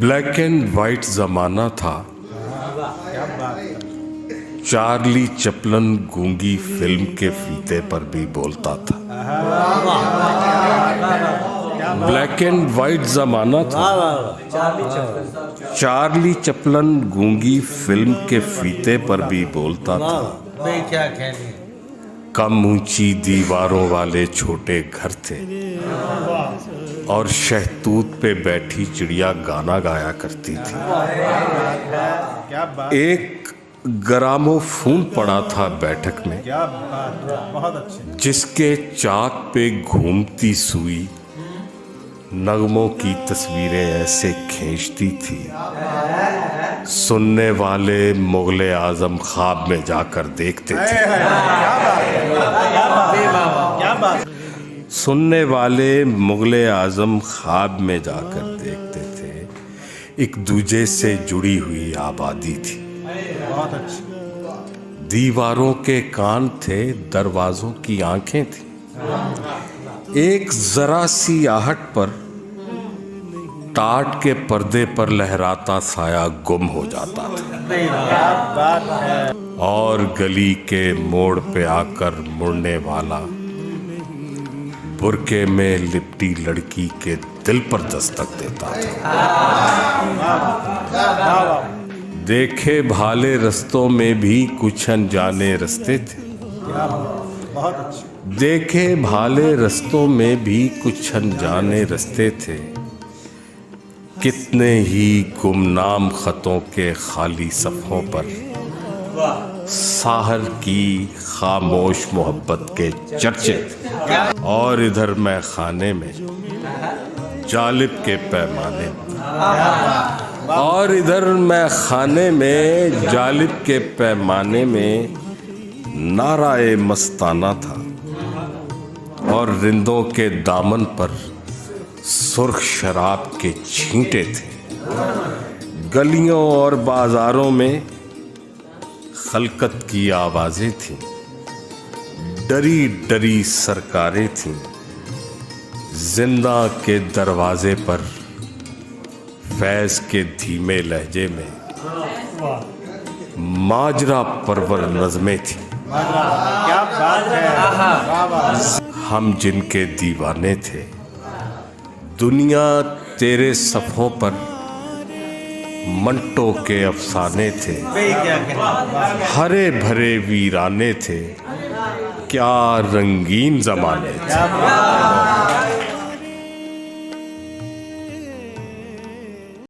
Black and white जमाना था। Charlie Chaplin गूंगी film के फीते पर भी बोलता था। ब्लैक एंड वाइट जमाना था। चार्ली चैपलिन गूंगी फिल्म के फीते पर भी बोलता था। क्या कहने, कम ऊंची दीवारों वाले छोटे घर थे और शहतूत पे बैठी चिड़िया गाना गाया करती थी। एक ग्रामोफोन पड़ा था बैठक में, क्या बात है, बहुत अच्छे। जिसके चाक पे घूमती सुई नगमों की तस्वीरें ऐसे खींचती थी। सुनने वाले मुगले आजम ख्वाब में जाकर देखते थे। क्या बात। सुनने वाले मुगले आजम ख्वाब में जाकर देखते थे। एक दूजे से जुड़ी हुई आबादी थी। बहुत अच्छी। दीवारों के कान थे, दरवाजों की आंखें थी। एक जरा सी आहट पर टाट के पर्दे पर लहराता साया गुम हो जाता था क्या बात है। और गली के मोड़ पे आकर मुड़ने वाला बुरके में लिपटी लड़की के दिल पर दस्तक देता था। देखे भाले रस्तों में भी कुछ अनजाने रास्ते थे। बहुत अच्छी। देखे भाले रस्तों में भी कुछ अनजाने रास्ते थे। कितने ही गुमनाम खतों के खाली सफ़ों पर साहर की खामोश मोहब्बत के चर्चे थे। और इधर मैं खाने में जालिब के पैमाने में, और इधर मैं खाने में जालिब के पैमाने में नाराए मस्ताना था। और रिंदों के दामन पर सुर्ख शराब के छींटे थे। गलियों और बाजारों में खलकत की आवाजें थीं। डरी डरी सरकारें थीं। जिंदा के दरवाजे पर फैज के धीमे लहजे में माजरा परवर नज़में थीं। क्या बात है। हम जिनके दीवाने थे, दुनिया तेरे सफ़ों पर मंटो के अफसाने थे। क्या कहने, हरे भरे वीराने थे, क्या रंगीन ज़माने थे।